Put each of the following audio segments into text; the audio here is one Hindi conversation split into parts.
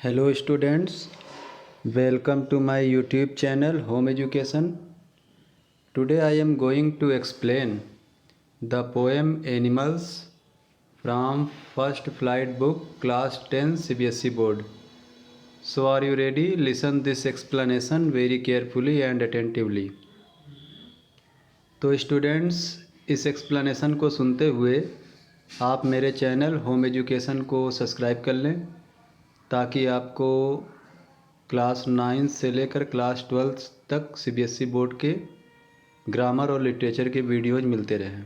Hello students, welcome to my YouTube channel Home Education. Today I am going to explain the poem Animals from First Flight book class 10 CBSE board. So are you ready? Listen this explanation very carefully and attentively. तो स्टूडेंट्स इस एक्सप्लेनेशन को सुनते हुए आप मेरे चैनल होम एजुकेशन को सब्सक्राइब कर लें ताकि आपको क्लास 9 से लेकर क्लास 12 तक सीबीएसई बोर्ड के ग्रामर और लिटरेचर के वीडियोज़ मिलते रहें।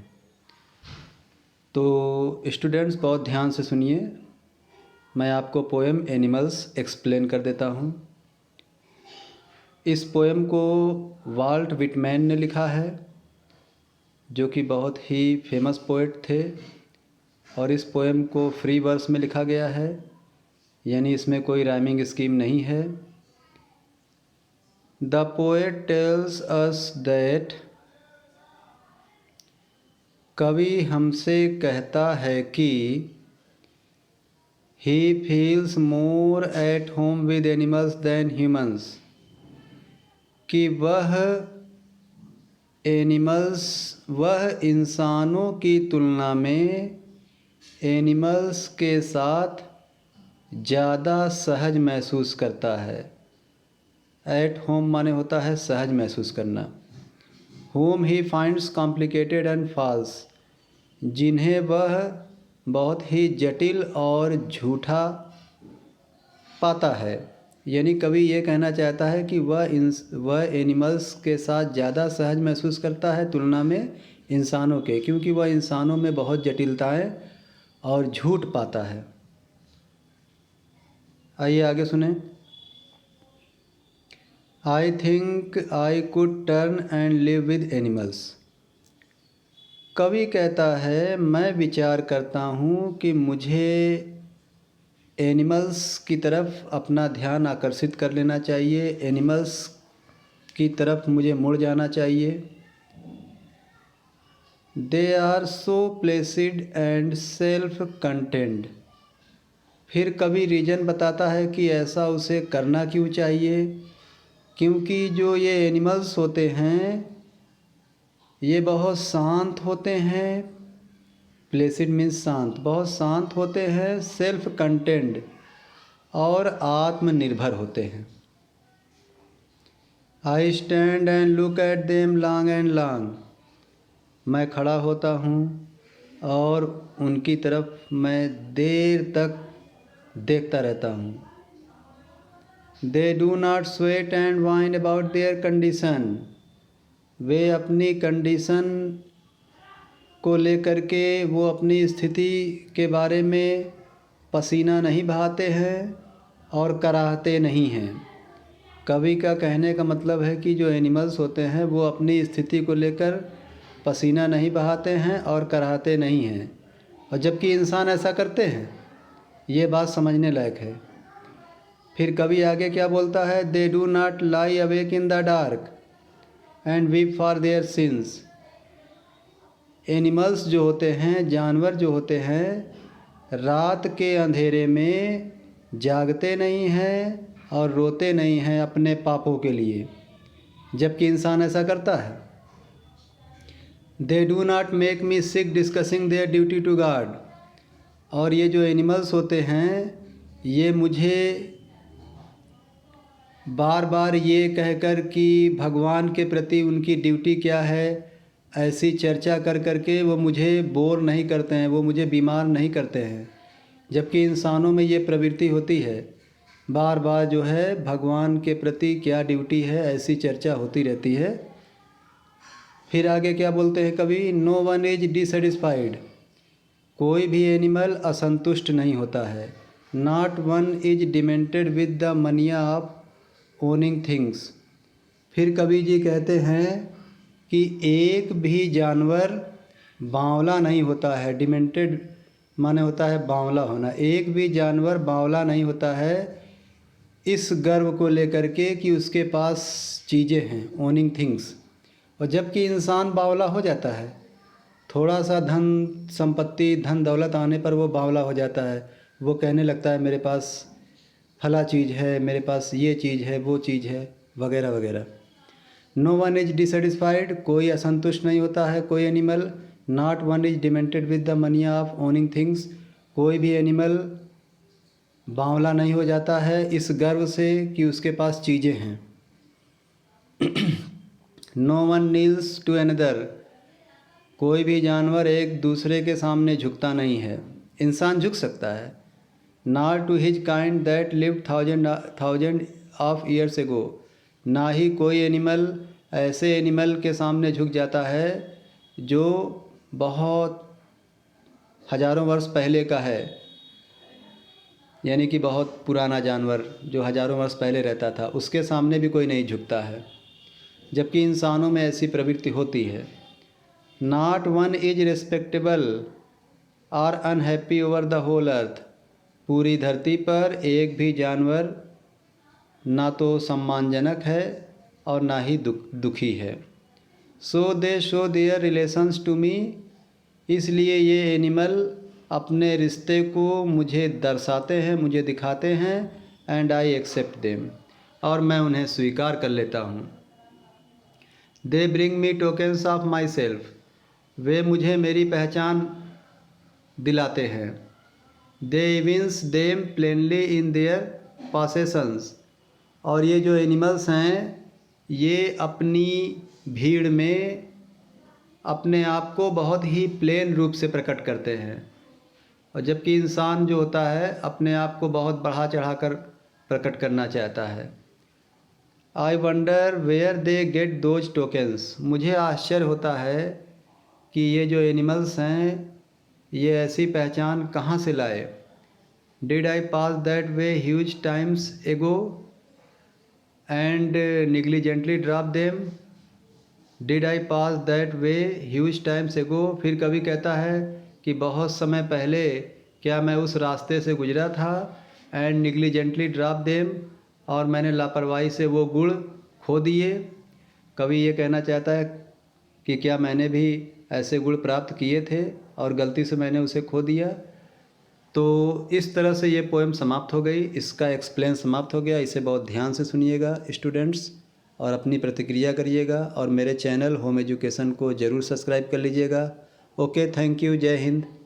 तो स्टूडेंट्स बहुत ध्यान से सुनिए, मैं आपको पोएम एनिमल्स एक्सप्लेन कर देता हूँ। इस पोएम को वाल्ट विटमैन ने लिखा है, जो कि बहुत ही फेमस पोएट थे, और इस पोएम को फ्री वर्स में लिखा गया है, यानी इसमें कोई राइमिंग स्कीम नहीं है। The poet tells us that, कवि हमसे कहता है कि he feels more at home with animals than humans, कि वह इंसानों की तुलना में एनिमल्स के साथ ज़्यादा सहज महसूस करता है। एट होम माने होता है सहज महसूस करना। Whom he finds complicated and false, जिन्हें वह बहुत ही जटिल और झूठा पाता है। यानी कवि ये कहना चाहता है कि वह एनिमल्स के साथ ज़्यादा सहज महसूस करता है तुलना में इंसानों के, क्योंकि वह इंसानों में बहुत जटिलताएं और झूठ पाता है। आइए आगे सुने। I think I could turn and live with animals. कवि कहता है, मैं विचार करता हूँ कि मुझे एनिमल्स की तरफ अपना ध्यान आकर्षित कर लेना चाहिए, एनिमल्स की तरफ मुझे मुड़ जाना चाहिए। They are so placid and self content. फिर कवि रीज़न बताता है कि ऐसा उसे करना क्यों चाहिए, क्योंकि जो ये एनिमल्स होते हैं ये बहुत शांत होते हैं। प्लेसिड मीन्स शांत, बहुत शांत होते हैं। सेल्फ कंटेंट और आत्मनिर्भर होते हैं। I stand and look at them long and long. मैं खड़ा होता हूँ और उनकी तरफ मैं देर तक देखता रहता हूँ। They do not sweat and whine about their condition. वे अपनी कंडीशन को लेकर के, वो अपनी स्थिति के बारे में पसीना नहीं बहाते हैं और कराहते नहीं हैं। कवि का कहने का मतलब है कि जो एनिमल्स होते हैं वो अपनी स्थिति को लेकर पसीना नहीं बहाते हैं और कराहते नहीं हैं, और जबकि इंसान ऐसा करते हैं। ये बात समझने लायक है। फिर कवि आगे क्या बोलता है, they do not lie awake in the dark and weep for their since. Animals जो होते हैं, जानवर जो होते हैं, रात के अंधेरे में जागते नहीं हैं और रोते नहीं हैं अपने पापों के लिए, जबकि इंसान ऐसा करता है। They do not make me sick discussing their duty to God. और ये जो एनिमल्स होते हैं ये मुझे बार बार ये कहकर कि भगवान के प्रति उनकी ड्यूटी क्या है, ऐसी चर्चा कर कर के वो मुझे बोर नहीं करते हैं, वो मुझे बीमार नहीं करते हैं। जबकि इंसानों में ये प्रवृत्ति होती है, बार बार जो है भगवान के प्रति क्या ड्यूटी है ऐसी चर्चा होती रहती है। फिर आगे क्या बोलते हैं कवि, नो वन इज डिससेटिस्फाइड। कोई भी एनिमल असंतुष्ट नहीं होता है। Not one is demented with the mania of owning things. फिर कवि जी कहते हैं कि एक भी जानवर बावला नहीं होता है। डिमेंटेड माने होता है बावला होना। एक भी जानवर बावला नहीं होता है इस गर्व को लेकर के कि उसके पास चीज़ें हैं, ओनिंग थिंग्स। और जबकि इंसान बावला हो जाता है, थोड़ा सा धन संपत्ति धन दौलत आने पर वो बावला हो जाता है। वो कहने लगता है मेरे पास फला चीज़ है, मेरे पास ये चीज़ है, वो चीज़ है, वगैरह वगैरह। नो वन इज डिससेटिस्फाइड, कोई असंतुष्ट नहीं होता है कोई animal. Not one is demented with the money of owning things, कोई भी एनिमल बावला नहीं हो जाता है इस गर्व से कि उसके पास चीज़ें हैं। No one kneels to another, कोई भी जानवर एक दूसरे के सामने झुकता नहीं है, इंसान झुक सकता है। Not to his kind that live thousand of years ago, ना ही कोई एनिमल ऐसे एनिमल के सामने झुक जाता है जो बहुत हज़ारों वर्ष पहले का है, यानी कि बहुत पुराना जानवर जो हज़ारों वर्ष पहले रहता था, उसके सामने भी कोई नहीं झुकता है, जबकि इंसानों में ऐसी प्रवृत्ति होती है। नॉट वन इज रिस्पेक्टेबल और unhappy over the whole earth, पूरी धरती पर एक भी जानवर ना तो सम्मानजनक है और ना ही दुखी है। So they show their relations to me, इसलिए ये एनिमल अपने रिश्ते को मुझे दर्शाते हैं, मुझे दिखाते हैं। एंड आई एक्सेप्ट देम, और मैं उन्हें स्वीकार कर लेता हूँ। They bring me tokens of myself, वे मुझे मेरी पहचान दिलाते हैं। They evince them plainly in their possessions, और ये जो एनिमल्स हैं ये अपनी भीड़ में अपने आप को बहुत ही प्लेन रूप से प्रकट करते हैं, और जबकि इंसान जो होता है अपने आप को बहुत बढ़ा चढ़ा कर प्रकट करना चाहता है। I wonder where they get those tokens, मुझे आश्चर्य होता है कि ये जो एनिमल्स हैं ये ऐसी पहचान कहाँ से लाए। Did I pass that way huge times ago and negligently drop them, did I pass that way huge times ago, फिर कभी कहता है कि बहुत समय पहले क्या मैं उस रास्ते से गुजरा था। एंड निग्लिजेंटली ड्रॉप देम, और मैंने लापरवाही से वो गुण खो दिए। कभी ये कहना चाहता है कि क्या मैंने भी ऐसे गुण प्राप्त किए थे और गलती से मैंने उसे खो दिया। तो इस तरह से ये पोएम समाप्त हो गई, इसका एक्सप्लेन समाप्त हो गया। इसे बहुत ध्यान से सुनिएगा स्टूडेंट्स, और अपनी प्रतिक्रिया करिएगा, और मेरे चैनल होम एजुकेशन को ज़रूर सब्सक्राइब कर लीजिएगा। ओके, थैंक यू, जय हिंद।